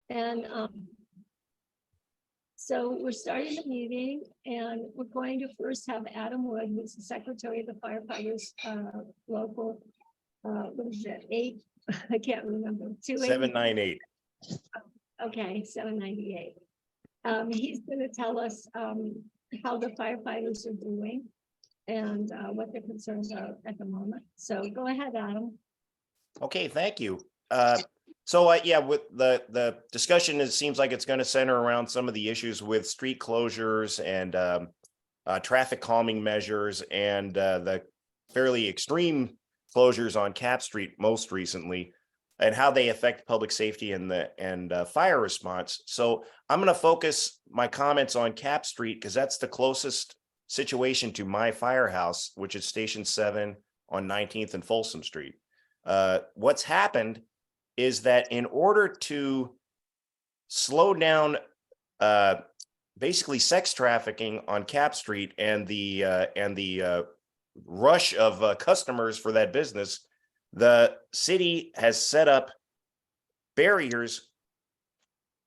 And so we're starting the meeting, and we're going to first have Adam Wood, who's the secretary of the firefighters, local, what is it, 8? I can't remember. 798. Okay, 798. He's going to tell us how the firefighters are doing and what their concerns are at the moment. So go ahead, Adam. Okay, thank you. Yeah, with the discussion, it seems like it's going to center around some of the issues with street closures and traffic calming measures and the fairly extreme closures on Cap Street most recently, and how they affect public safety and fire response. So I'm going to focus my comments on Cap Street because that's the closest situation to my firehouse, which is Station 7 on 19th and Folsom Street. What's happened is that in order to slow down basically sex trafficking on Cap Street and the rush of customers for that business, the city has set up barriers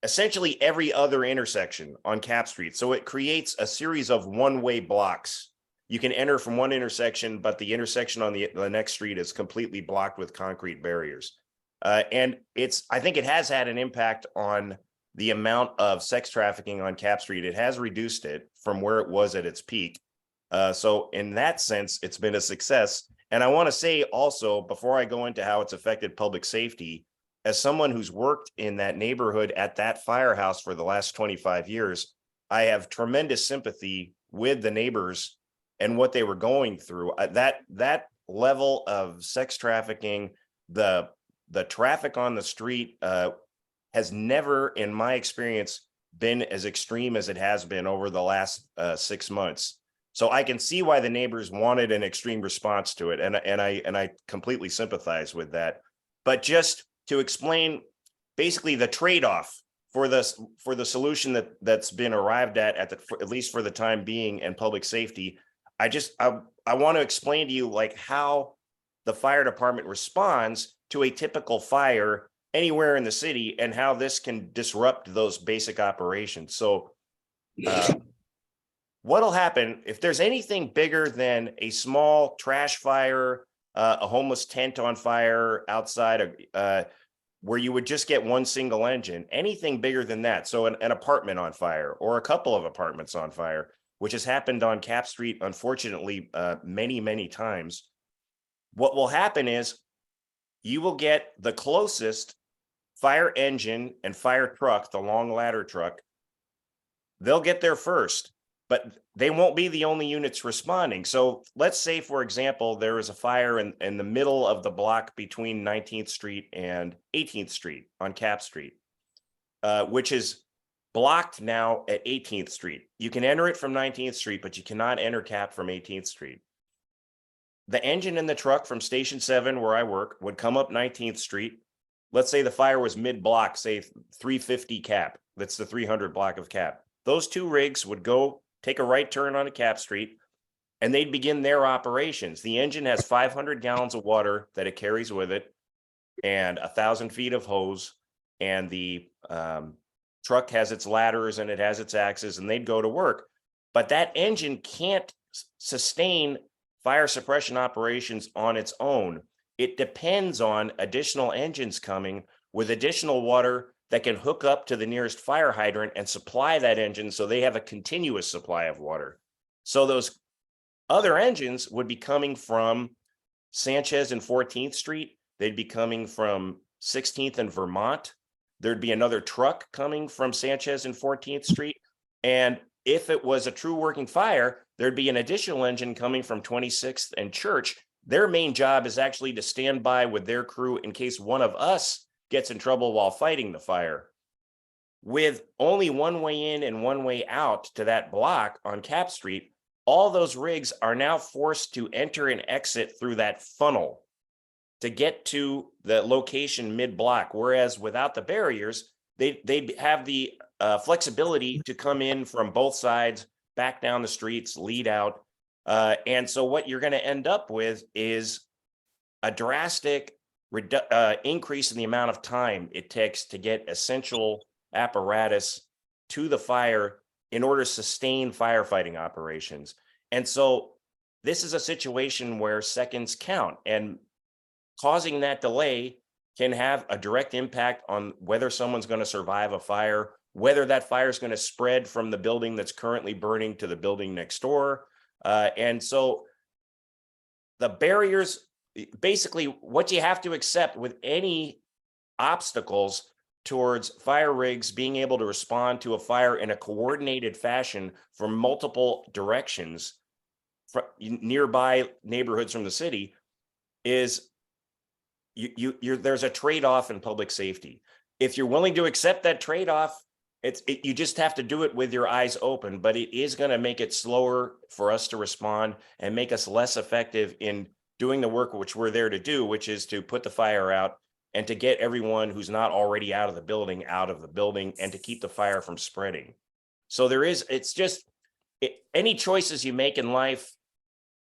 essentially every other intersection on Cap Street. So it creates a series of one-way blocks. You can enter from one intersection, but the intersection on the next street is completely blocked with concrete barriers. And I think it has had an impact on the amount of sex trafficking on Cap Street. It has reduced it from where it was at its peak. So in that sense, it's been a success. And I want to say also, before I go into how it's affected public safety, as someone who's worked in that neighborhood at that firehouse for the last 25 years, I have tremendous sympathy with the neighbors and what they were going through. That level of sex trafficking, the traffic on the street has never, in my experience, been as extreme as it has been over the last 6 months. So I can see why the neighbors wanted an extreme response to it, and I completely sympathize with that. But to explain basically the trade-off for the solution that's been arrived at least for the time being, and public safety, I want to explain to you like how the fire department responds to a typical fire anywhere in the city and how this can disrupt those basic operations. So what'll happen if there's anything bigger than a small trash fire, a homeless tent on fire outside where you would just get one single engine, anything bigger than that. So an apartment on fire or a couple of apartments on fire, which has happened on Cap Street, unfortunately, many, many times. What will happen is you will get the closest fire engine and fire truck, the long ladder truck. They'll get there first, but they won't be the only units responding. So let's say, for example, there is a fire in the middle of the block between 19th Street and 18th Street on Cap Street, which is blocked now at 18th Street. You can enter it from 19th Street, but you cannot enter Cap from 18th Street. The engine in the truck from Station 7, where I work, would come up 19th Street. Let's say the fire was mid-block, say 350 Cap. That's the 300 block of Cap. Those two rigs would go take a right turn onto Cap Street, and they'd begin their operations. The engine has 500 gallons of water that it carries with it and 1,000 feet of hose, and the truck has its ladders and it has its axes, and they'd go to work. But that engine can't sustain fire suppression operations on its own. It depends on additional engines coming with additional water that can hook up to the nearest fire hydrant and supply that engine so they have a continuous supply of water. So those other engines would be coming from Sanchez and 14th Street. They'd be coming from 16th and Vermont. There'd be another truck coming from Sanchez and 14th Street. And if it was a true working fire, there'd be an additional engine coming from 26th and Church. Their main job is actually to stand by with their crew in case one of us gets in trouble while fighting the fire. With only one way in and one way out to that block on Cap Street, all those rigs are now forced to enter and exit through that funnel to get to the location mid-block. Whereas without the barriers, they have the flexibility to come in from both sides, back down the streets, lead out. And so what you're going to end up with is a drastic increase in the amount of time it takes to get essential apparatus to the fire in order to sustain firefighting operations. And so this is a situation where seconds count, and causing that delay can have a direct impact on whether someone's going to survive a fire, whether that fire is going to spread from the building that's currently burning to the building next door. And so the barriers, basically what you have to accept with any obstacles towards fire rigs being able to respond to a fire in a coordinated fashion from multiple directions from nearby neighborhoods from the city is there's a trade-off in public safety. If you're willing to accept that trade-off, you just have to do it with your eyes open, but it is going to make it slower for us to respond and make us less effective in doing the work which we're there to do, which is to put the fire out and to get everyone who's not already out of the building and to keep the fire from spreading. So any choices you make in life,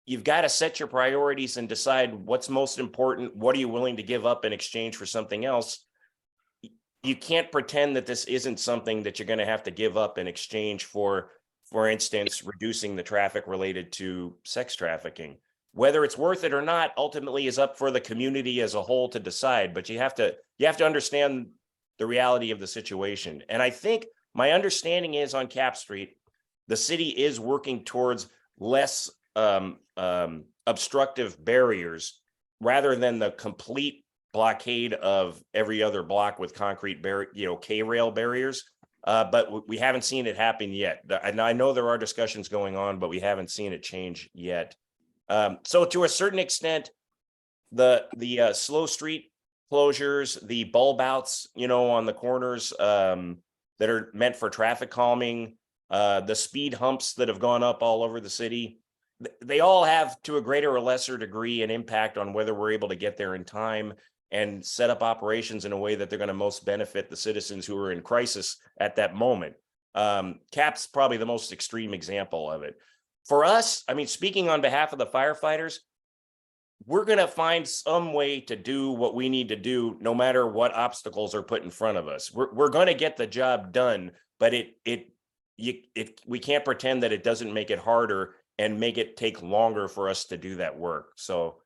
you've got to set your priorities and decide what's most important. What are you willing to give up in exchange for something else? You can't pretend that this isn't something that you're going to have to give up in exchange for instance, reducing the traffic related to sex trafficking. Whether it's worth it or not ultimately is up for the community as a whole to decide, but you have to understand the reality of the situation. And I think my understanding is on Cap Street, the city is working towards less obstructive barriers rather than the complete blockade of every other block with concrete K-rail barriers. But we haven't seen it happen yet. I know there are discussions going on, but we haven't seen it change yet. So to a certain extent, the slow street closures, the bulb outs, on the corners that are meant for traffic calming, the speed humps that have gone up all over the city, they all have, to a greater or lesser degree, an impact on whether we're able to get there in time and set up operations in a way that they're going to most benefit the citizens who are in crisis at that moment. CAP's probably the most extreme example of it. For us, speaking on behalf of the firefighters, we're going to find some way to do what we need to do, no matter what obstacles are put in front of us. We're going to get the job done, but we can't pretend that it doesn't make it harder and make it take longer for us to do that work. So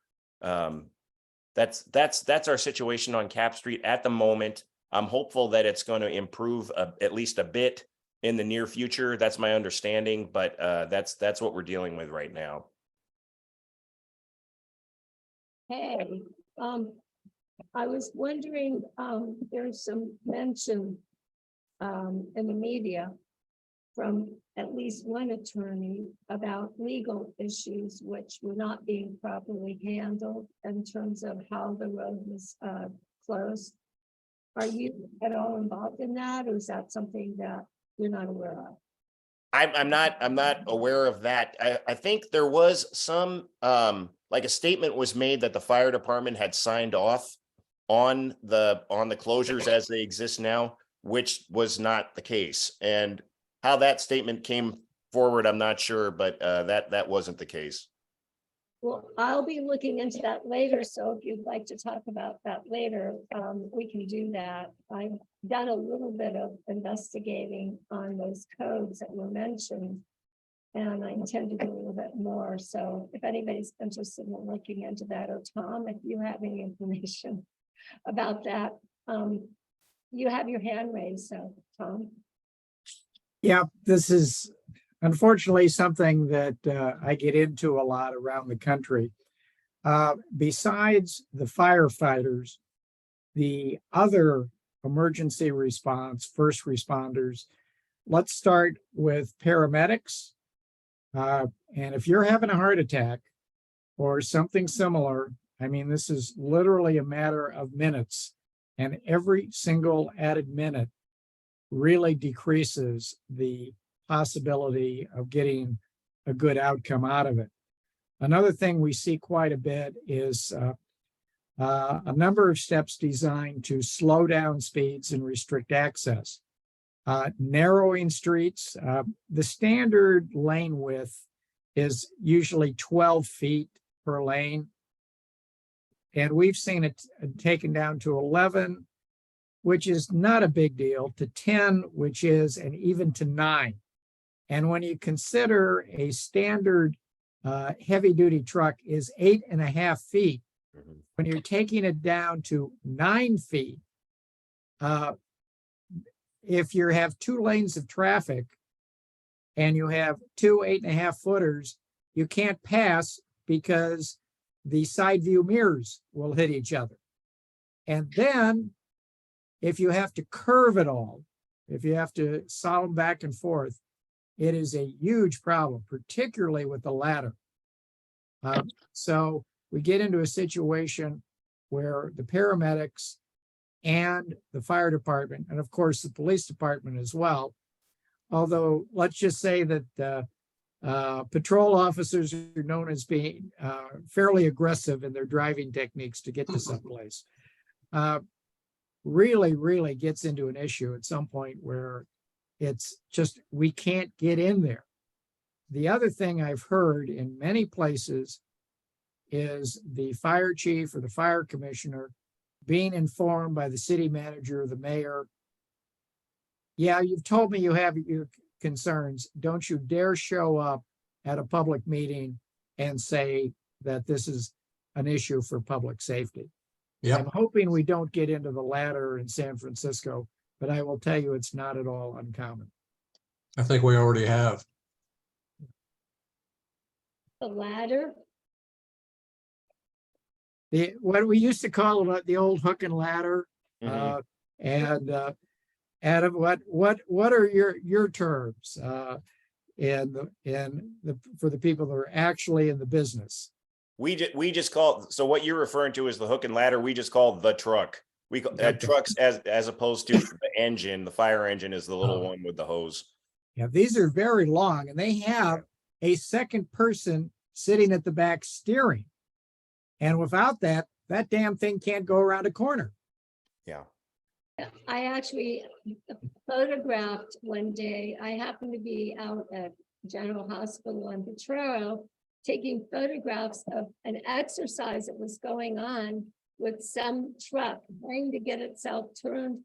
that's our situation on Cap Street at the moment. I'm hopeful that it's going to improve at least a bit in the near future. That's my understanding, but that's what we're dealing with right now. Hey, I was wondering, there's some mention in the media from at least one attorney about legal issues which were not being properly handled in terms of how the road was closed. Are you at all involved in that, or is that something that you're not aware of? I'm not aware of that. I think there was some like a statement was made that the fire department had signed off on the closures as they exist now, which was not the case. And how that statement came forward, I'm not sure, but that wasn't the case. Well, I'll be looking into that later, so if you'd like to talk about that later, we can do that. I've done a little bit of investigating on those codes that were mentioned, and I intend to do a little bit more. So if anybody's interested in looking into that, or Tom, if you have any information about that, you have your hand raised, so Tom. Yeah, this is unfortunately something that I get into a lot around the country. Besides the firefighters, the other emergency response, first responders, let's start with paramedics. And if you're having a heart attack or something similar, this is literally a matter of minutes, and every single added minute really decreases the possibility of getting a good outcome out of it. Another thing we see quite a bit is a number of steps designed to slow down speeds and restrict access. Narrowing streets, the standard lane width is usually 12 feet per lane. And we've seen it taken down to 11 which is not a big deal, to 10, which is, and even to 9. And when you consider a standard heavy duty truck is 8.5 feet, Mhm. when you're taking it down to 9 feet, if you have 2 lanes of traffic and you have 2 8.5 footers, you can't pass because the side view mirrors will hit each other. And then if you have to curve it all, if you have to saw them back and forth, it is a huge problem, particularly with the ladder. So we get into a situation where the paramedics and the fire department, and of course the police department as well, although let's just say that patrol officers are known as being fairly aggressive in their driving techniques to get to someplace, really gets into an issue at some point where it's just, we can't get in there. The other thing I've heard in many places is the fire chief or the fire commissioner being informed by the city manager or the mayor, yeah, you've told me you have your concerns. Don't you dare show up at a public meeting and say that this is an issue for public safety. Yep. I'm hoping we don't get into the latter in San Francisco, but I will tell you it's not at all uncommon. I think we already have. The ladder. What we used to call it the old hook and ladder. Mhm. And Adam, what are your terms for the people that are actually in the business? We just call, so what you're referring to is the hook and ladder. We just call the truck. We call Okay. trucks as opposed to the engine. The fire engine is the little Oh. one with the hose. Yeah, these are very long and they have a second person sitting at the back steering. And without that, that damn thing can't go around a corner. Yeah. I actually photographed one day. I happened to be out at General Hospital on Potrero taking photographs of an exercise that was going on with some truck trying to get itself turned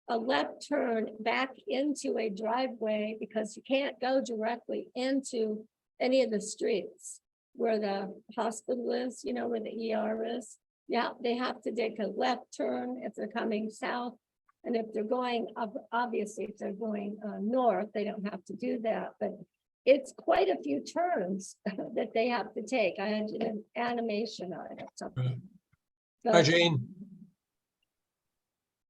a left turn back into a driveway because you can't go directly into any of the streets where the hospital is, you know, where the ER is. Yeah, they have to take a left turn if they're coming south. And if they're going up, obviously, if they're going north, they don't have to do that. But it's quite a few turns that they have to take. I had an animation on it or something. Hi, But- Jane.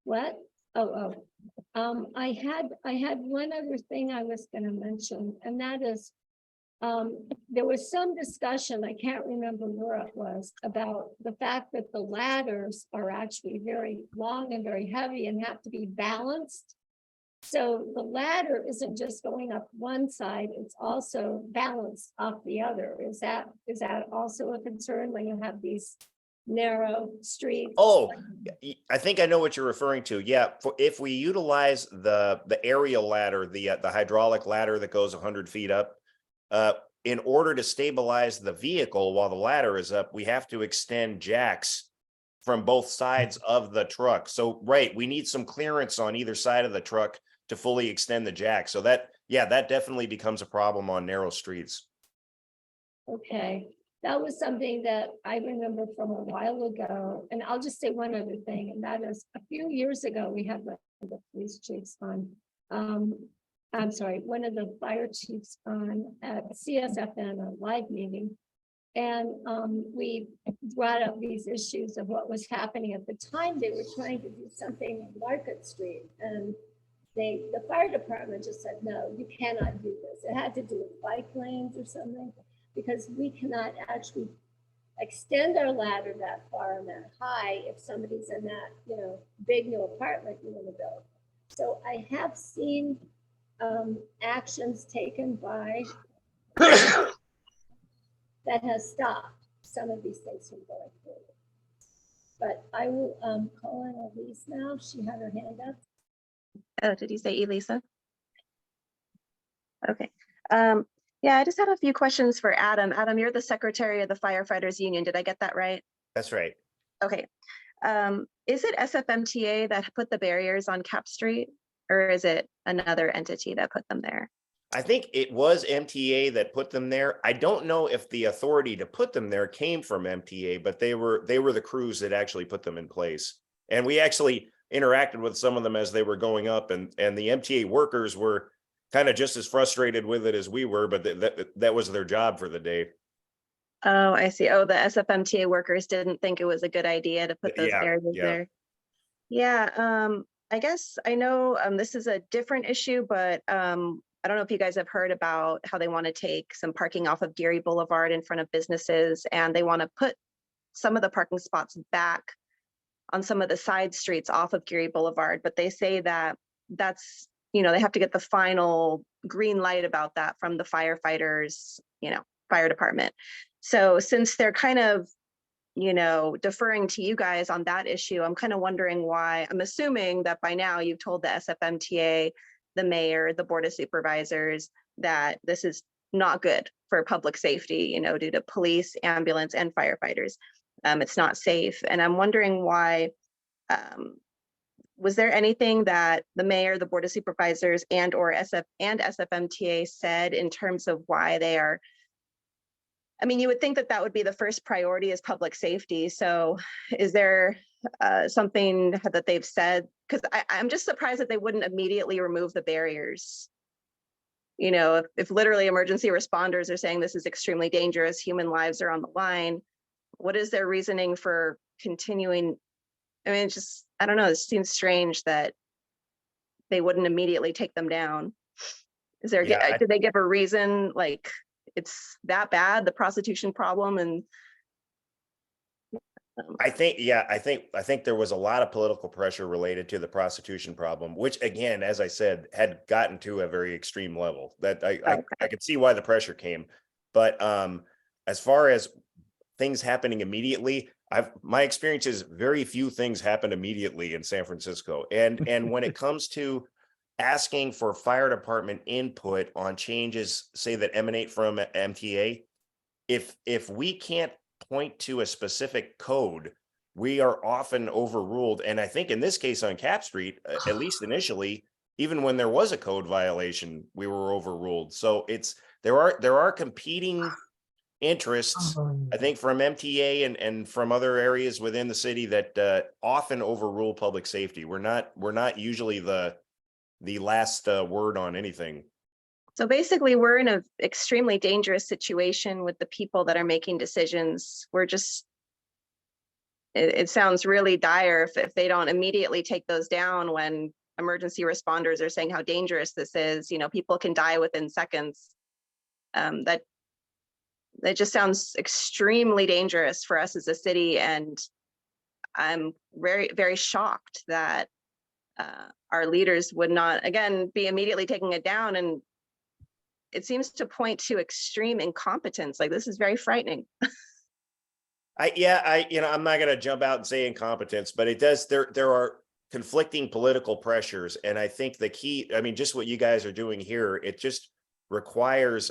What? I had one other thing I was gonna mention, and that is, there was some discussion, I can't remember where it was, about the fact that the ladders are actually very long and very heavy and have to be balanced. So the ladder isn't just going up one side, it's also balanced off the other. Is that also a concern when you have these narrow streets? Oh, I think I know what you're referring to. Yeah, if we utilize the aerial ladder, the hydraulic ladder that goes 100 feet up, in order to stabilize the vehicle while the ladder is up, we have to extend jacks from both sides of the truck. So, right, we need some clearance on either side of the truck to fully extend the jack. So that definitely becomes a problem on narrow streets. Okay, that was something that I remember from a while ago. And I'll just say one other thing, and that is a few years ago, we had one of the police chiefs on. I'm sorry, one of the fire chiefs on at CSFN, a live meeting. And we brought up these issues of what was happening at the time. They were trying to do something on Market Street, and the fire department just said, no, you cannot do this. It had to do with bike lanes or something, because we cannot actually extend our ladder that far and that high if somebody's in that, you know, big new apartment you want to build. So I have seen actions taken by that has stopped some of these things from going forward. But I will call on Elise now. She had her hand up. Oh, did you say Elisa? Okay. Yeah, I just had a few questions for Adam. Adam, you're the secretary of the Firefighters Union. Did I get that right? That's right. Okay. Is it SFMTA that put the barriers on Cap Street, or is it another entity that put them there? I think it was MTA that put them there. I don't know if the authority to put them there came from MTA, but they were the crews that actually put them in place. And we actually interacted with some of them as they were going up, and the MTA workers were kind of just as frustrated with it as we were, but that was their job for the day. Oh, I see. Oh, the SFMTA workers didn't think it was a good idea to put those Yeah, barriers yeah. there. Yeah, I guess I know this is a different issue, but I don't know if you guys have heard about how they want to take some parking off of Geary Boulevard in front of businesses, and they want to put some of the parking spots back on some of the side streets off of Geary Boulevard, but they say that that's, you know, they have to get the final green light about that from the firefighters, you know, fire department. So since they're kind of, you know, deferring to you guys on that issue, I'm kind of wondering why. I'm assuming that by now you've told the SFMTA, the mayor, the board of supervisors, that this is not good for public safety, you know, due to police, ambulance, and firefighters. It's not safe. And I'm wondering why, was there anything that the mayor, the board of supervisors, and or SFMTA said in terms of why they are, I mean, you would think that that would be the first priority is public safety. So is there something that they've said? Because I'm just surprised that they wouldn't immediately remove the barriers. You know, if literally emergency responders are saying this is extremely dangerous, human lives are on the line, what is their reasoning for continuing? I mean, it's just, I don't know, it seems strange that they wouldn't immediately take them down. Is there, Yeah, did they give a reason, like, it's that bad, the prostitution problem? And I think there was a lot of political pressure related to the prostitution problem, which again, as I said, had gotten to a very extreme level that I could see why the pressure came. But as far as things happening immediately, my experience is very few things happen immediately in San Francisco. And when it comes to asking for fire department input on changes, say that emanate from MTA, if we can't point to a specific code, we are often overruled. And I think in this case on Cap Street, at least initially, even when there was a code violation, we were overruled. So there are competing interests, I think, from MTA and from other areas within the city that often overrule public safety. We're not usually the last word on anything. so basically we're in an extremely dangerous situation with the people that are making decisions. We're just, it sounds really dire if they don't immediately take those down when emergency responders are saying how dangerous this is. You know, people can die within seconds. That just sounds extremely dangerous for us as a city. And I'm very, very shocked that our leaders would not, again, be immediately taking it down. And it seems to point to extreme incompetence. Like, this is very frightening. I'm not going to jump out and say incompetence, but it does. There are conflicting political pressures, and I think the key, I mean, just what you guys are doing here, it just requires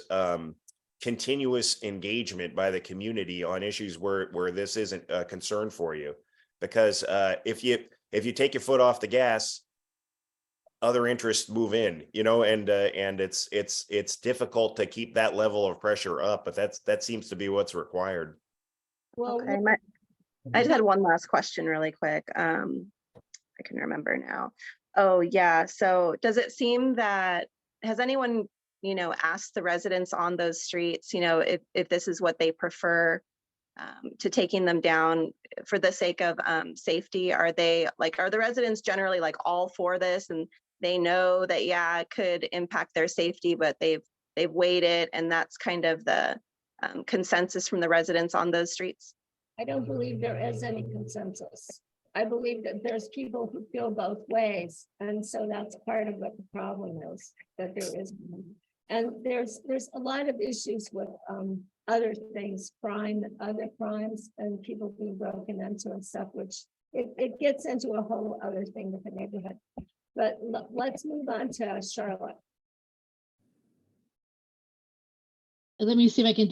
continuous engagement by the community on issues where this isn't a concern for you, because if you take your foot off the gas, other interests move in, you know, and it's difficult to keep that level of pressure up, but that seems to be what's required. Well, Okay, I just had one last question really quick. I can remember now. Oh yeah, so does it seem that, has anyone, you know, asked the residents on those streets, you know, if this is what they prefer to taking them down for the sake of safety? Are the residents generally like all for this, and they know that, yeah, it could impact their safety, but they've weighed it, and that's kind of the consensus from the residents on those streets? I don't believe there is any consensus. I believe that there's people who feel both ways. And so that's part of what the problem is, that there is. And there's a lot of issues with other things, crime and other crimes, and people being broken into and stuff, which it gets into a whole other thing with the neighborhood. But let's move on to Charlotte. Let me see if I can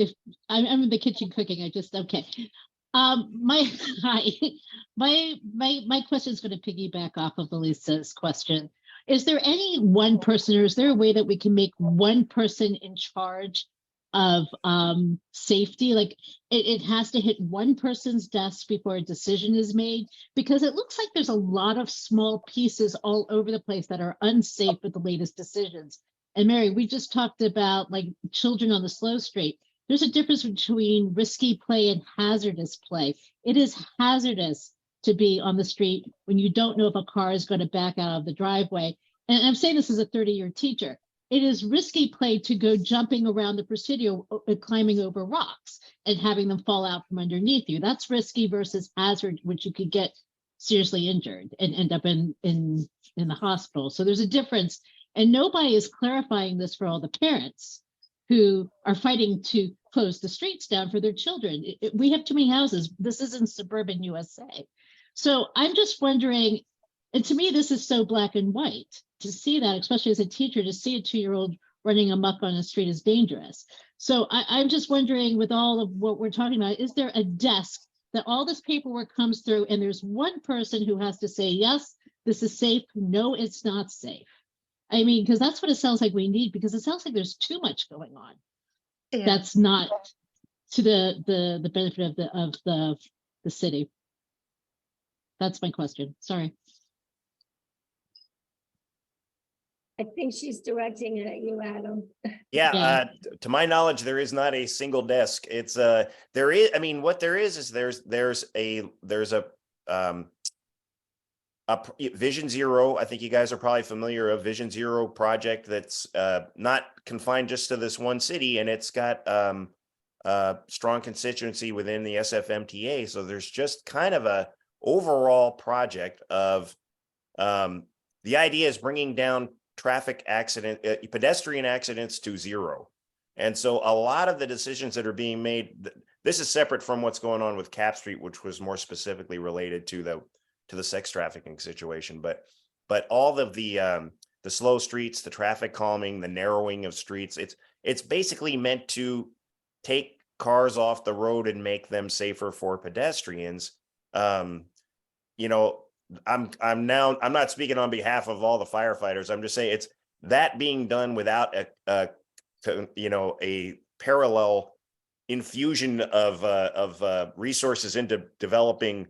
I'm in the kitchen cooking. Okay. My hi, my question is going to piggyback off of Elisa's question. Is there any one person, or is there a way that we can make one person in charge of safety? Like it has to hit one person's desk before a decision is made, because it looks like there's a lot of small pieces all over the place that are unsafe with the latest decisions. And Mary, we just talked about like children on the slow street. There's a difference between risky play and hazardous play. It is hazardous to be on the street when you don't know if a car is going to back out of the driveway. And I'm saying this as a 30-year teacher. It is risky play to go jumping around the Presidio, climbing over rocks and having them fall out from underneath you. That's risky versus hazard, which you could get seriously injured and end up in the hospital. So there's a difference. And nobody is clarifying this for all the parents who are fighting to close the streets down for their children. We have too many houses. This isn't suburban USA. So I'm just wondering, and to me, this is so black and white to see that, especially as a teacher, to see a 2-year-old running amok on the street is dangerous. So I'm just wondering, with all of what we're talking about, is there a desk that all this paperwork comes through and there's one person who has to say, yes, this is safe. No, it's not safe. I mean, because that's what it sounds like we need, because it sounds like there's too much going on. Yeah. That's not to the benefit of the city. That's my question. Sorry. I think she's directing it at you, Adam. Yeah, Yeah. to my knowledge, there is not a single desk. It's there is, I mean, what there is there's a Vision Zero. I think you guys are probably familiar of Vision Zero project that's not confined just to this one city, and it's got strong constituency within the SFMTA. So there's just kind of a overall project of the idea is bringing down pedestrian accidents to zero. And so a lot of the decisions that are being made, this is separate from what's going on with Cap Street, which was more specifically related to the sex trafficking situation. But all of the slow streets, the traffic calming, the narrowing of streets, it's basically meant to take cars off the road and make them safer for pedestrians. You know, I'm not speaking on behalf of all the firefighters. I'm just saying it's that being done without a parallel infusion of resources into developing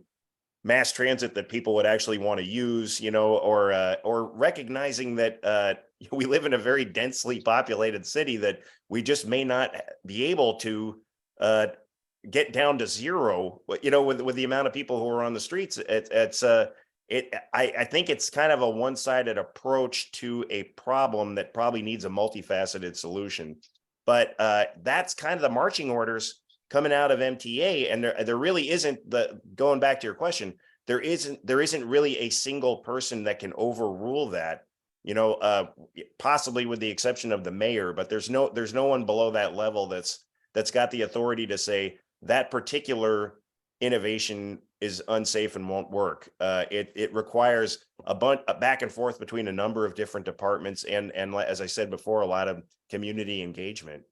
mass transit that people would actually want to use, or recognizing that we live in a very densely populated city that we just may not be able to get down to zero, with the amount of people who are on the streets. I think it's kind of a one-sided approach to a problem that probably needs a multifaceted solution. But that's kind of the marching orders coming out of MTA, and there really isn't going back to your question, there isn't really a single person that can overrule that, possibly with the exception of the mayor, but there's no one below that level that's got the authority to say that particular innovation is unsafe and won't work. It requires a back and forth between a number of different departments and as I said before, a lot of community engagement.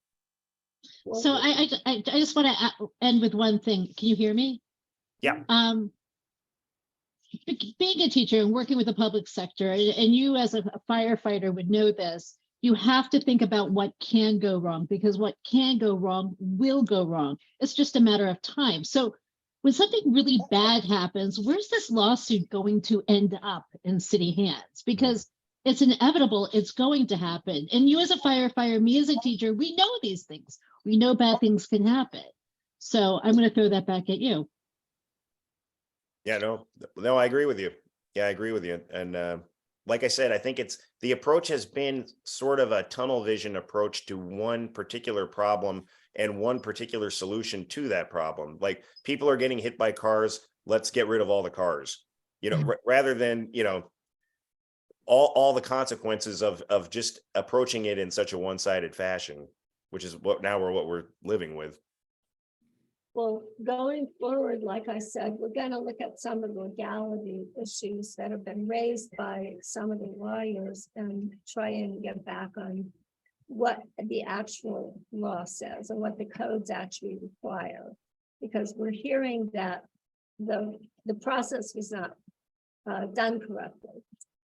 So I just want to end with one thing. Can you hear me? Yeah. Being a teacher and working with the public sector, and you as a firefighter would know this, you have to think about what can go wrong, because what can go wrong will go wrong. It's just a matter of time. So when something really bad happens, where's this lawsuit going to end up in city hands? Because it's inevitable, it's going to happen. And you as a firefighter, me as a teacher, we know these things. We know bad things can happen. So I'm going to throw that back at you. Yeah, no, I agree with you. Yeah, I agree with you. And like I said, I think the approach has been sort of a tunnel vision approach to one particular problem and one particular solution to that problem. Like, people are getting hit by cars, let's get rid of all the cars, rather than, all the consequences of just approaching it in such a one-sided fashion, which is what we're living with. Well, going forward, like I said, we're going to look at some of the legality issues that have been raised by some of the lawyers and try and get back on what the actual law says and what the codes actually require. because we're hearing that the process was not done correctly.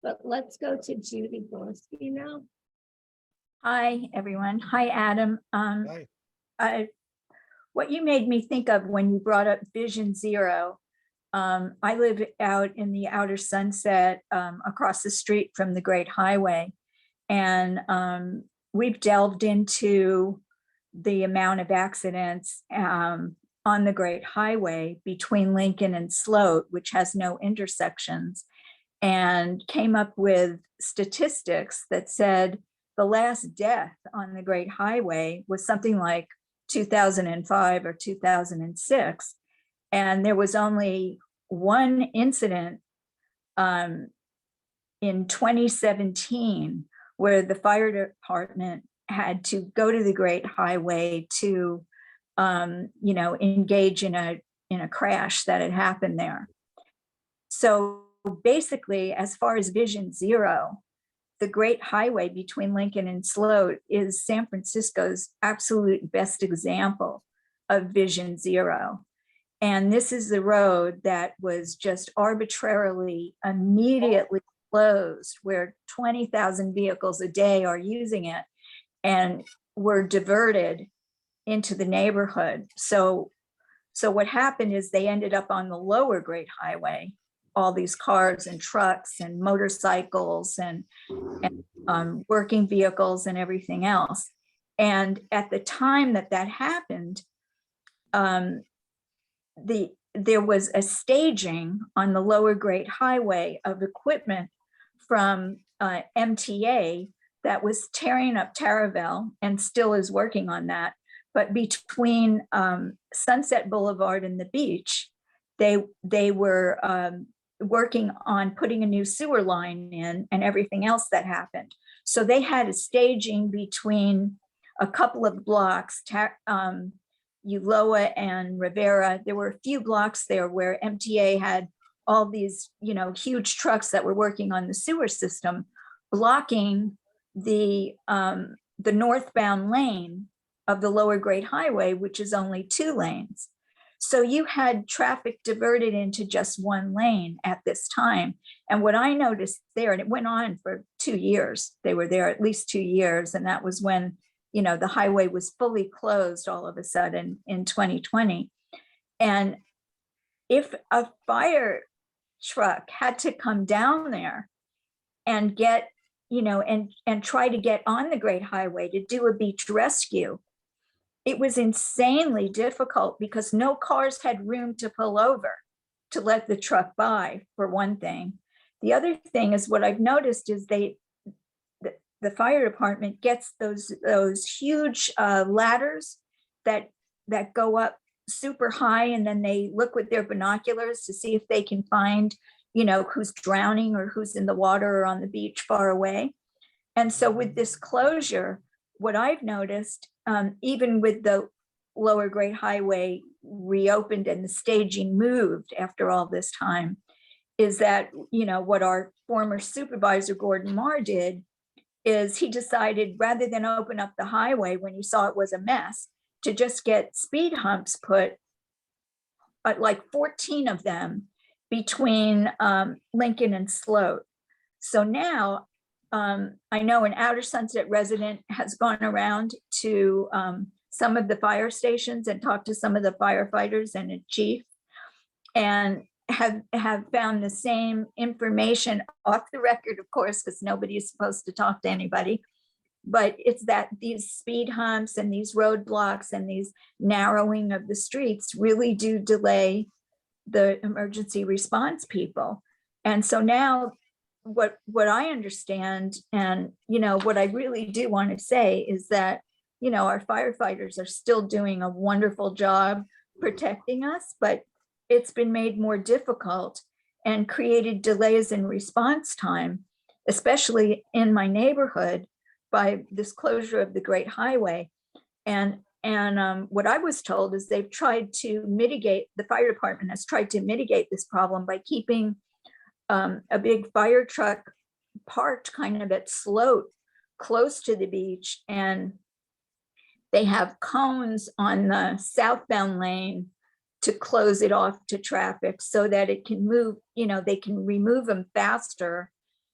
But let's go to Judy Gorski now. Hi, everyone. Hi, Adam. Hi. What you made me think of when you brought up Vision Zero, I live out in the outer Sunset, across the street from the Great Highway. And we've delved into the amount of accidents on the Great Highway between Lincoln and Sloat, which has no intersections, and came up with statistics that said the last death on the Great Highway was something like 2005 or 2006. And there was only one incident in 2017 where the fire department had to go to the Great Highway to, engage in a crash that had happened there. So basically, as far as Vision Zero, the Great Highway between Lincoln and Sloat is San Francisco's absolute best example of Vision Zero. And this is the road that was just arbitrarily immediately closed, where 20,000 vehicles a day are using it and were diverted into the neighborhood. So what happened is they ended up on the lower Great Highway, all these cars and trucks and motorcycles and working vehicles and everything else. And at the time that happened, there was a staging on the lower Great Highway of equipment from MTA that was tearing up Taravelle and still is working on that. But between Sunset Boulevard and the beach, they were working on putting a new sewer line in and everything else that happened. So they had a staging between a couple of blocks, Ulloa and Rivera. There were a few blocks there where MTA had all these, huge trucks that were working on the sewer system, blocking the northbound lane of the lower Great Highway, which is only 2 lanes. So you had traffic diverted into just 1 lane at this time. And what I noticed there, and it went on for 2 years, they were there at least 2 years. And that was when, the highway was fully closed all of a sudden in 2020. And if a fire truck had to come down there and get, and try to get on the Great Highway to do a beach rescue, it was insanely difficult because no cars had room to pull over to let the truck by, for one thing. The other thing is, what I've noticed is the fire department gets those huge ladders that go up super high, and then they look with their binoculars to see if they can find, who's drowning or who's in the water or on the beach far away. And so with this closure, what I've noticed, even with the lower Great Highway reopened and the staging moved after all this time, is that, what our former supervisor, Gordon Marr, did is he decided, rather than open up the highway when he saw it was a mess, to just get speed humps put, like 14 of them, between Lincoln and Sloat. So now I know an Outer Sunset resident has gone around to some of the fire stations and talked to some of the firefighters and a chief, and have found the same information, off the record, of course, because nobody is supposed to talk to anybody. But it's that these speed humps and these roadblocks and these narrowing of the streets really do delay the emergency response people. And so now what I understand, and what I really do want to say, is that our firefighters are still doing a wonderful job protecting us, but it's been made more difficult and created delays in response time, especially in my neighborhood, by this closure of the Great Highway. And what I was told is they've tried to mitigate, the fire department has tried to mitigate this problem by keeping a big fire truck parked kind of at Sloat, close to the beach, and they have cones on the southbound lane to close it off to traffic so that it can move, they can remove them faster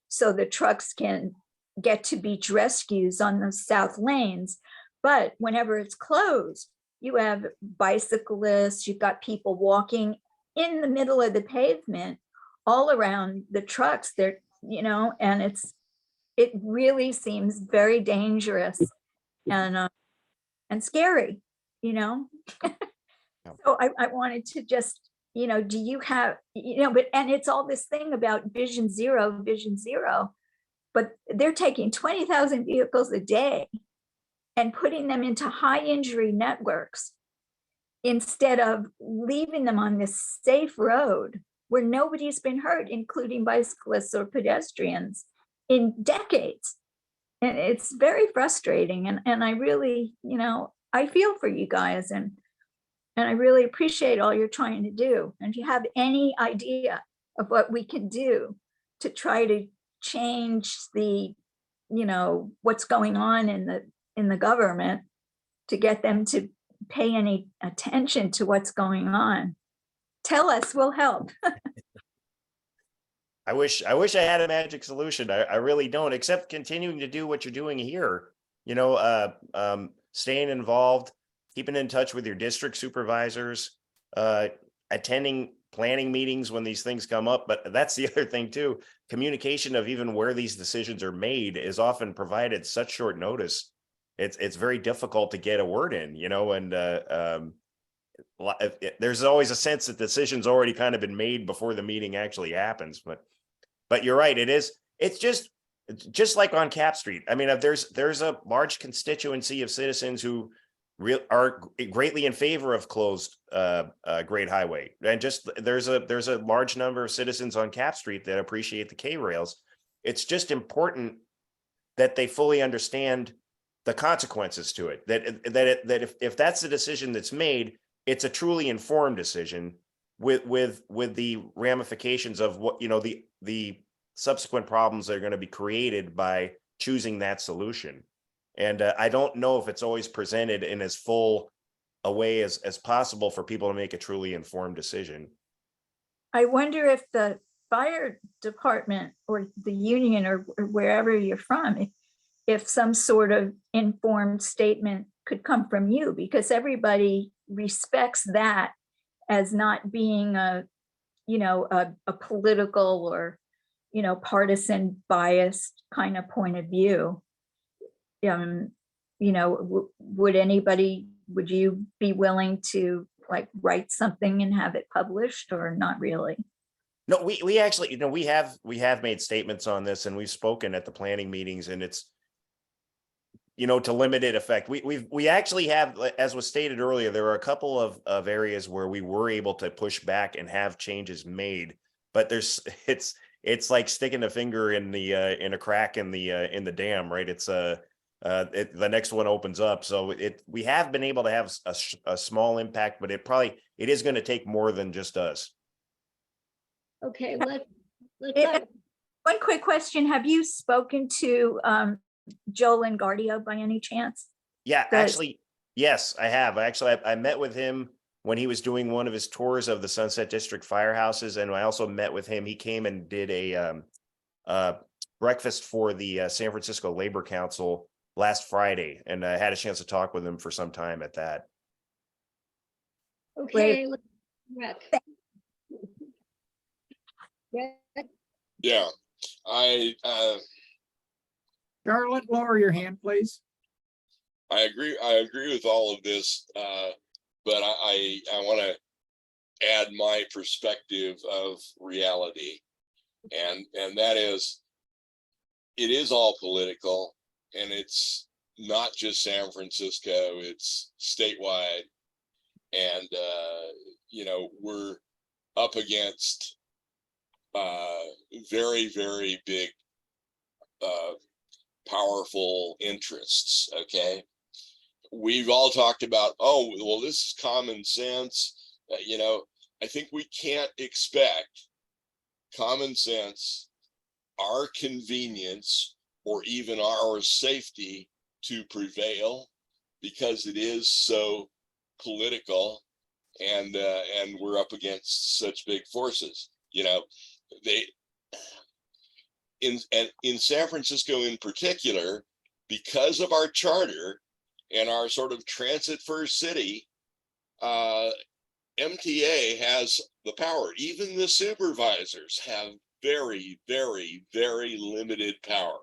so the trucks can get to beach rescues on the south lanes. But whenever it's closed, you have bicyclists, you've got people walking in the middle of the pavement all around the trucks there, and it really seems very dangerous and scary, So I wanted to just, do you have, and it's all this thing about vision zero, but they're taking 20,000 vehicles a day and putting them into high injury networks instead of leaving them on this safe road where nobody's been hurt, including bicyclists or pedestrians, in decades. And it's very frustrating. And I really, I feel for you guys, and I really appreciate all you're trying to do. And if you have any idea of what we can do to try to change the, what's going on in the government, to get them to pay any attention to what's going on, tell us, we'll help. I wish I had a magic solution. I really don't, except continuing to do what you're doing here, staying involved, keeping in touch with your district supervisors, attending planning meetings when these things come up. But that's the other thing too. Communication of even where these decisions are made is often provided such short notice. It's very difficult to get a word in, and there's always a sense that decision's already kind of been made before the meeting actually happens. But you're right. It's just like on Cap Street. I mean, there's a large constituency of citizens who are greatly in favor of closed grade highway, and just there's a large number of citizens on Cap Street that appreciate the K rails. It's just important that they fully understand the consequences to it. That if that's the decision that's made, it's a truly informed decision with the ramifications of what the subsequent problems that are going to be created by choosing that solution. And I don't know if it's always presented in as full a way as possible for people to make a truly informed decision. I wonder if the fire department or the union or wherever you're from, if some sort of informed statement could come from you, because everybody respects that as not being a political or, partisan biased kind of point of view. Would you be willing to write something and have it published, or not really? No, we actually, we have made statements on this, and we've spoken at the planning meetings, and it's, to limited effect. We actually have, as was stated earlier, there were a couple of areas where we were able to push back and have changes made, but it's like sticking a finger in a crack in the dam, right? It's the next one opens up. So we have been able to have a small impact, but it is going to take more than just us. Okay, let's One quick question. Have you spoken to Joel Engardio by any chance? Yeah, actually, yes, I have. I met with him when he was doing one of his tours of the Sunset District firehouses, and I also met with him. He came and did a breakfast for the San Francisco Labor Council last Friday, and I had a chance to talk with him for some time at that. okay. Rick. Rick? Yeah, Charlotte, lower your hand, please. I agree with all of this, but I want to add my perspective of reality, and that is, it is all political, and it's not just San Francisco, it's statewide, and we're up against very, very big powerful interests. Okay, we've all talked about, oh well, this is common sense. I think we can't expect common sense, our convenience, or even our safety to prevail, because it is so political. and we're up against such big forces. You know, they in San Francisco in particular, because of our charter and our sort of transit first city, MTA has the power. Even the supervisors have very, very, very limited power.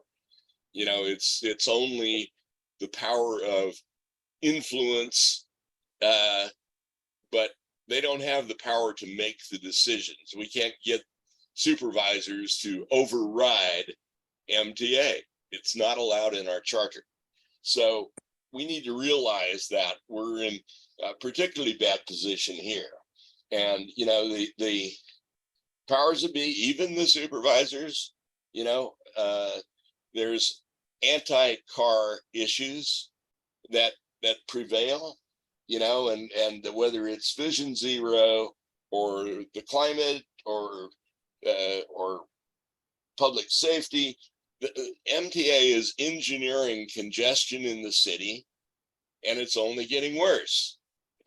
You know, it's only the power of influence, but they don't have the power to make the decisions. We can't get supervisors to override MTA. It's not allowed in our charter. So we need to realize that we're in a particularly bad position here. And, you know, the powers that be, even the supervisors, you know, there's anti-car issues that prevail, you know, and whether it's Vision Zero or the climate or public safety, the MTA is engineering congestion in the city, and it's only getting worse.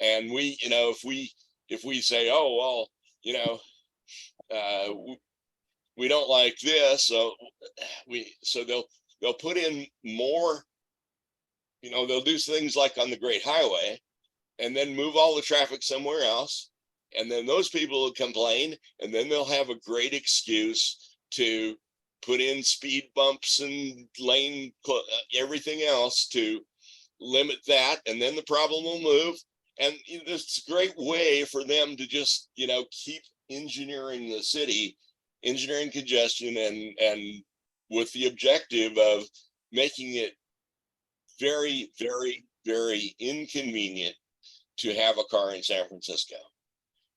And we, you know, if we say, oh well, you know, we don't like this, so they'll put in more, you know, they'll do things like on the Great Highway, and then move all the traffic somewhere else, and then those people will complain, and then they'll have a great excuse to put in speed bumps and lane everything else to limit that, and then the problem will move. And it's a great way for them to just, you know, keep engineering the city, engineering congestion, and with the objective of making it very, very, very inconvenient to have a car in San Francisco.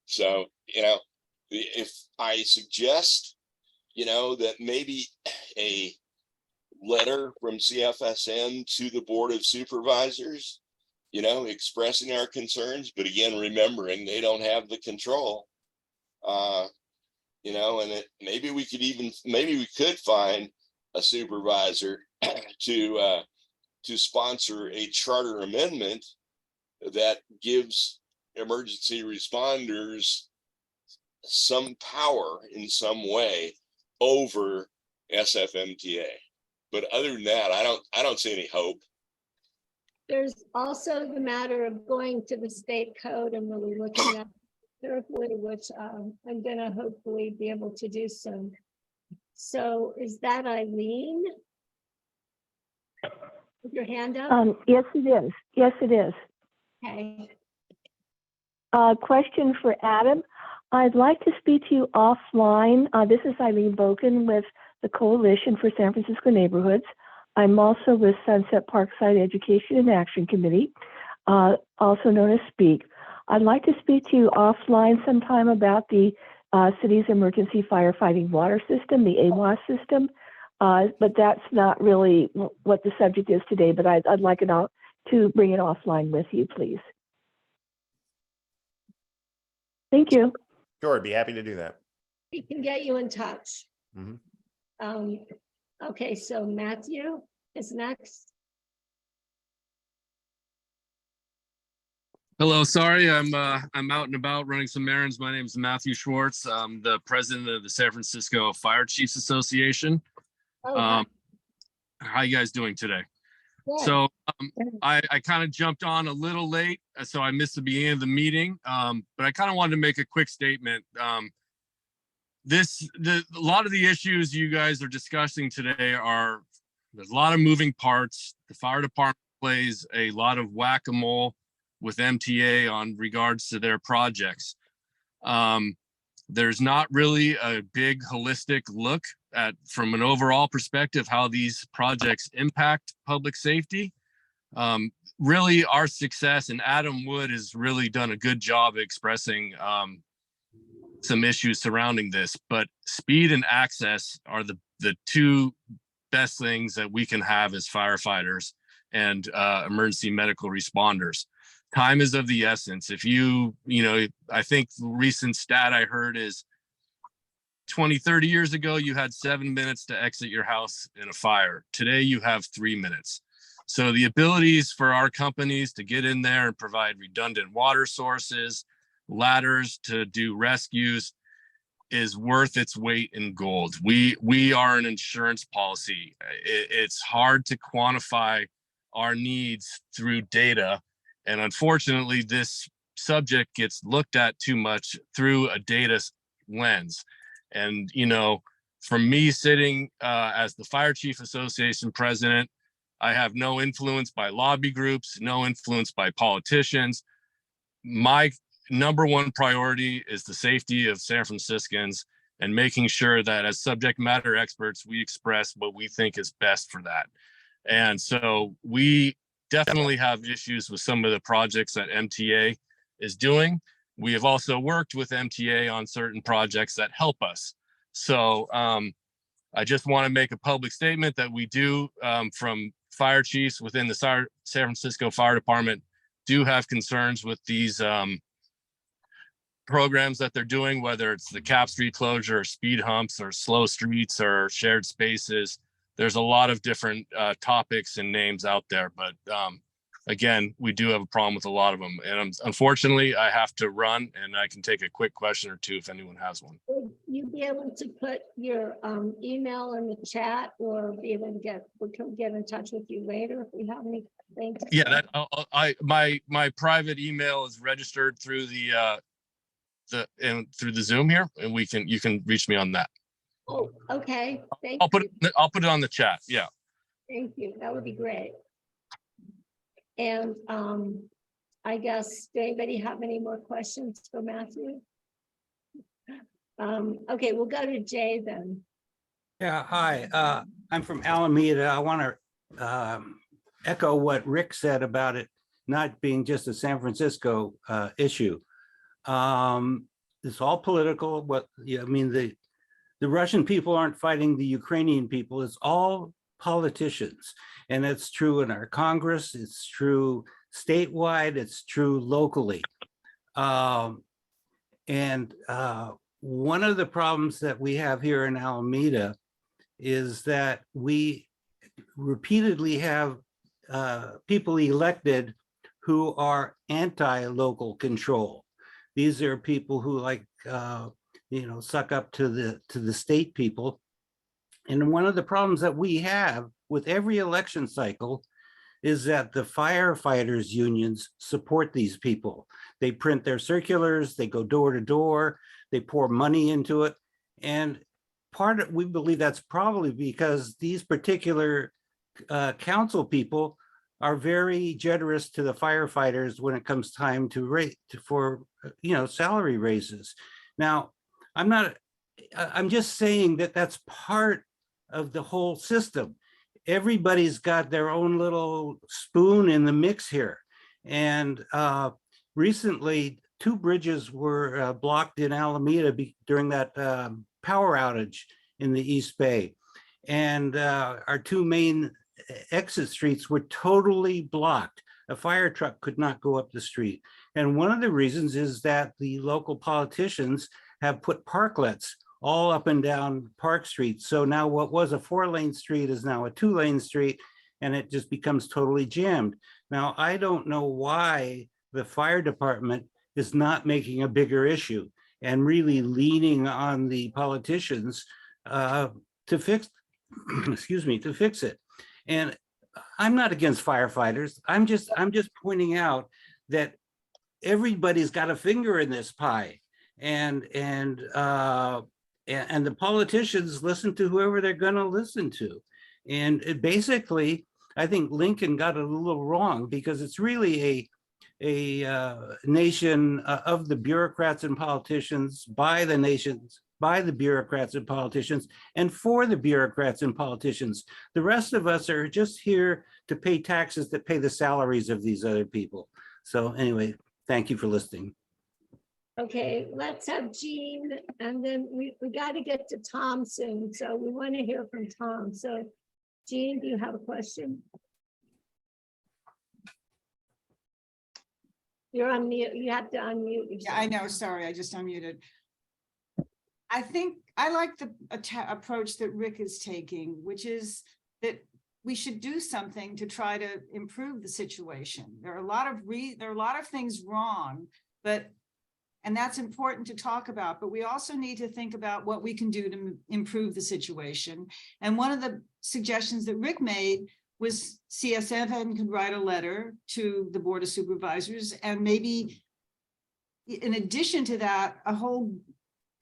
So, you know, if I suggest, you know, that maybe a letter from CFSN to the Board of Supervisors, you know, expressing our concerns, but again, remembering they don't have the control, you know, and maybe we could find a supervisor to sponsor a charter amendment that gives emergency responders some power in some way over SFMTA. But other than that, I don't see any hope. There's also the matter of going to the state code and really looking at it carefully, which I'm gonna hopefully be able to do soon. So is that Eileen? With your hand up? Yes, it is. Yes, it is. Okay. Question for Adam. I'd like to speak to you offline. This is Eileen Boken with the Coalition for San Francisco Neighborhoods. I'm also with Sunset Parkside Education and Action Committee, also known as SPEAK. I'd like to speak to you offline sometime about the city's emergency firefighting water system, the AWAS system, but that's not really what the subject is today, but I'd like it out to bring it offline with you, please. Thank you. Sure, I'd be happy to do that. We can get you in touch. Mhm. Okay, so Matthew is next. Hello, sorry, I'm out and about running some errands. My name is Matthew Schwartz. I'm the president of the San Francisco Fire Chiefs Association. Oh, How you guys doing today? good. So I kind of jumped on a little late, so I missed the beginning of the meeting. But I kind of wanted to make a quick statement. A lot of the issues you guys are discussing today there's a lot of moving parts. The fire department plays a lot of whack-a-mole with MTA on regards to their projects. There's not really a big holistic look at, from an overall perspective, how these projects impact public safety. Really our success, and Adam Wood has really done a good job expressing some issues surrounding this, but speed and access are the two best things that we can have as firefighters and emergency medical responders. Time is of the essence. If you know, I think the recent stat I heard is 20, 30 years ago, you had 7 minutes to exit your house in a fire. Today, you have 3 minutes. So the abilities for our companies to get in there and provide redundant water sources, ladders to do rescues is worth its weight in gold. We are an insurance policy. It's hard to quantify our needs through data. And unfortunately, this subject gets looked at too much through a data lens. And, you know, from me sitting as the Fire Chief Association president, I have no influence by lobby groups, no influence by politicians. My number one priority is the safety of San Franciscans and making sure that as subject matter experts, we express what we think is best for that. And so we definitely have issues with some of the projects that MTA is doing. We have also worked with MTA on certain projects that help us. So I just want to make a public statement that we do, from fire chiefs within the San Francisco Fire Department, do have concerns with these programs that they're doing, whether it's the Cap Street closure or speed humps or slow streets or shared spaces. There's a lot of different topics and names out there, but again, we do have a problem with a lot of them. And unfortunately, I have to run, and I can take a quick question or two if anyone has one. Would you be able to put your email in the chat, or be able to we can get in touch with you later if we have anything to Yeah, say? that my private email is registered through through the Zoom here, and you can reach me on that. Oh, okay. I'll put it on the chat. Yeah. Thank you. That would be great. And I guess, does anybody have any more questions for Matthew? Okay, we'll go to Jay then. Yeah, hi. I'm from Alameda. I want to echo what Rick said about it not being just a San Francisco issue. It's all political. I mean, the Russian people aren't fighting the Ukrainian people. It's all politicians. And it's true in our Congress. It's true statewide. It's true locally. And one of the problems that we have here in Alameda is that we repeatedly have people elected who are anti-local control. These are people who suck up to the state people. And one of the problems that we have with every election cycle is that the firefighters unions support these people. They print their circulars, they go door to door, they pour money into it. And we believe that's probably because these particular council people are very generous to the firefighters when it comes time for salary raises. Now, I'm just saying that that's part of the whole system. Everybody's got their own little spoon in the mix here. And recently, 2 bridges were blocked in Alameda during that power outage in the East Bay. And our 2 main exit streets were totally blocked. A fire truck could not go up the street. And one of the reasons is that the local politicians have put parklets all up and down Park Street. So now what was a 4-lane street is now a 2-lane street, and it just becomes totally jammed. Now, I don't know why the fire department is not making a bigger issue and really leaning on the politicians to fix it. And I'm not against firefighters. I'm just pointing out that everybody's got a finger in this pie, and the politicians listen to whoever they're going to listen to. And basically, I think Lincoln got it a little wrong, because it's really a nation of the bureaucrats and politicians, by the bureaucrats and politicians, and for the bureaucrats and politicians. The rest of us are just here to pay taxes that pay the salaries of these other people. So anyway, thank you for listening. Okay, let's have Jean, and then we got to get to Tom soon, so we want to hear from Tom. So Jean, do you have a question? You're on mute. You have to unmute yourself. Yeah, I know. Sorry, I just unmuted. I think I like the approach that Rick is taking, which is that we should do something to try to improve the situation. There are a lot of things wrong, but And that's important to talk about, but we also need to think about what we can do to improve the situation. And one of the suggestions that Rick made was CSFN could write a letter to the Board of Supervisors, and maybe in addition to that, a whole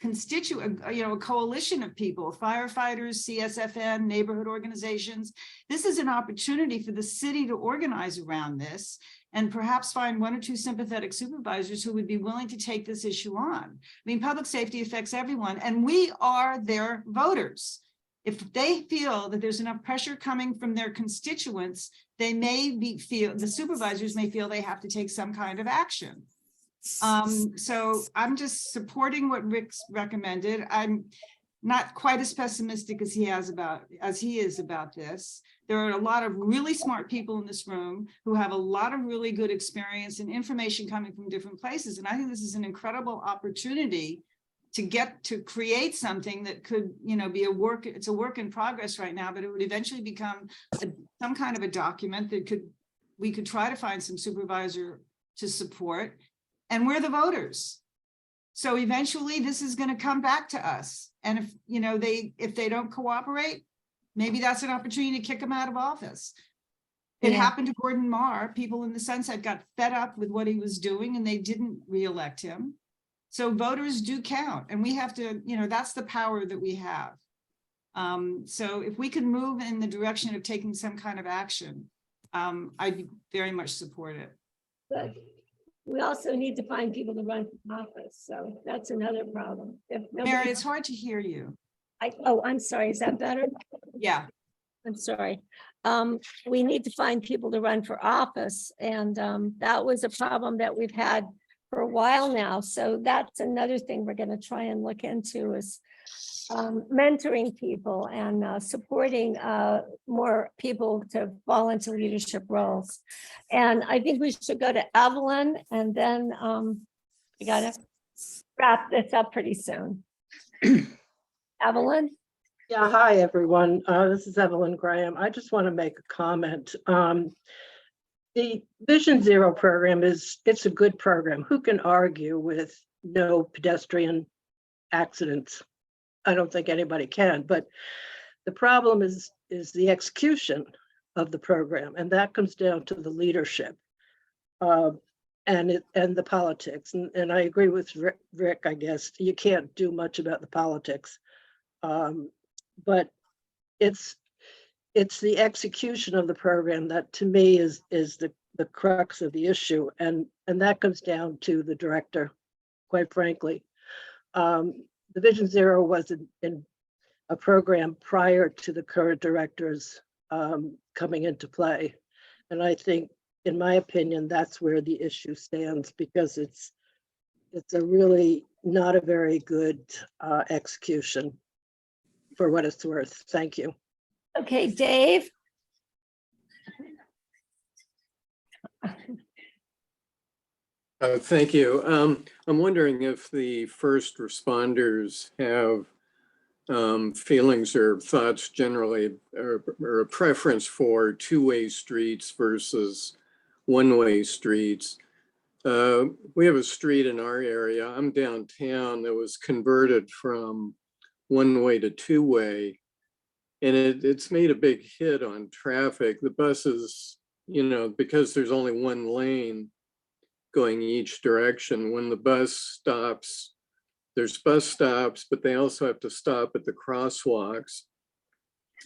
a coalition of people, firefighters, CSFN, neighborhood organizations. This is an opportunity for the city to organize around this and perhaps find one or two sympathetic supervisors who would be willing to take this issue on. I mean, public safety affects everyone, and we are their voters. If they feel that there's enough pressure coming from their constituents, they may the supervisors may feel they have to take some kind of action. So I'm just supporting what Rick's recommended. I'm not quite as pessimistic as he is about this. There are a lot of really smart people in this room who have a lot of really good experience and information coming from different places. And I think this is an incredible opportunity to create something that could, be it's a work in progress right now, but it would eventually become some kind of a document that we could try to find some supervisor to support. And we're the voters. So eventually this is going to come back to us. And if they don't cooperate, maybe that's an opportunity to kick them out of office. It happened to Gordon Marr. People in the Sunset got fed up with what he was doing and they didn't reelect him. So voters do count, and we have to, that's the power that we have. So if we can move in the direction of taking some kind of action, I'd very much support it. But we also need to find people to run for office. So that's another problem. Mary, it's hard to hear you. I'm sorry. Is that better? Yeah. I'm sorry. We need to find people to run for office. And that was a problem that we've had for a while now. So that's another thing we're going to try and look into is mentoring people and supporting more people to fall into leadership roles. And I think we should go to Evelyn, and then we got to wrap this up pretty soon. Evelyn? Yeah, hi, everyone. This is Evelyn Graham. I just want to make a comment. The Vision Zero program it's a good program. Who can argue with no pedestrian accidents? I don't think anybody can, but the problem is the execution of the program, and that comes down to the leadership and the politics. And I agree with Rick. I guess you can't do much about the politics, but it's the execution of the program that, to me, is the crux of the issue, and that comes down to the director, quite frankly. The Vision Zero was in a program prior to the current directors coming into play. And I think, in my opinion, that's where the issue stands, because it's a really not a very good execution for what it's worth. Thank you. Okay, Dave. Thank you. I'm wondering if the first responders have feelings or thoughts generally, or a preference for two-way streets versus one-way streets. We have a street in our area, I'm downtown, that was converted from one-way to two-way. And it's made a big hit on traffic. The buses, because there's only one lane going each direction, when the bus stops, there's bus stops, but they also have to stop at the crosswalks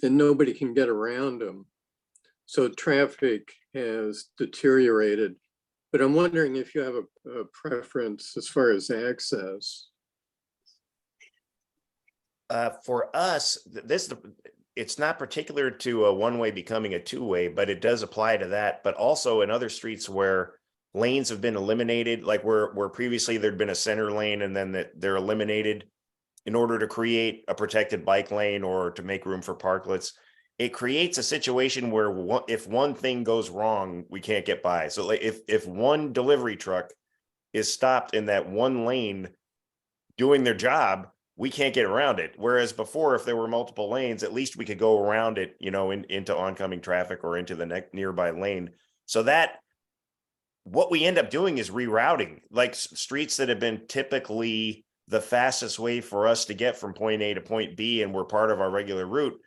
and nobody can get around them. So traffic has deteriorated, but I'm wondering if you have a preference as far as access. For us, it's not particular to a one-way becoming a two-way, but it does apply to that. But also in other streets where lanes have been eliminated, like where previously there'd been a center lane and then they're eliminated in order to create a protected bike lane or to make room for parklets. It creates a situation where if one thing goes wrong, we can't get by. So like if one delivery truck is stopped in that one lane doing their job, we can't get around it. Whereas before, if there were multiple lanes, at least we could go around it, into oncoming traffic or into the nearby lane. So that what we end up doing is rerouting, like streets that have been typically the fastest way for us to get from point A to point B and were part of our regular route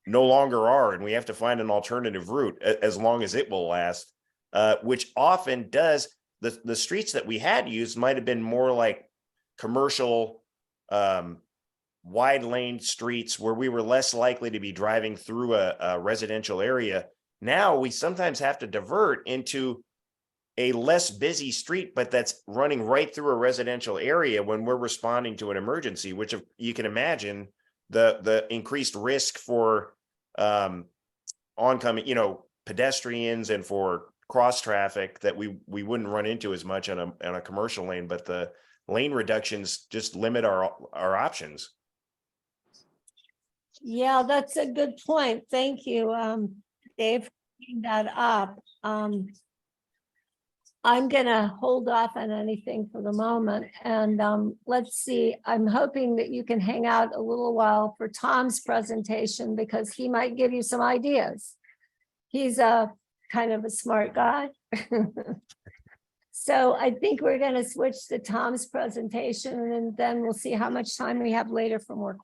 no longer are, and we have to find an alternative route as long as it will last, which often does. The streets that we had used might have been more like commercial, wide lane streets where we were less likely to be driving through a residential area. Now we sometimes have to divert into a less busy street, but that's running right through a residential area when we're responding to an emergency, which you can imagine the increased risk for oncoming, pedestrians and for cross traffic that we wouldn't run into as much on a commercial lane, but the lane reductions just limit our options. Yeah, that's a good point. Thank you, Dave, for bringing that up. I'm gonna hold off on anything for the moment, and let's see. I'm hoping that you can hang out a little while for Tom's presentation because he might give you some ideas. He's a kind of a smart guy. So I think we're gonna switch to Tom's presentation, and then we'll see how much time we have later for more questions.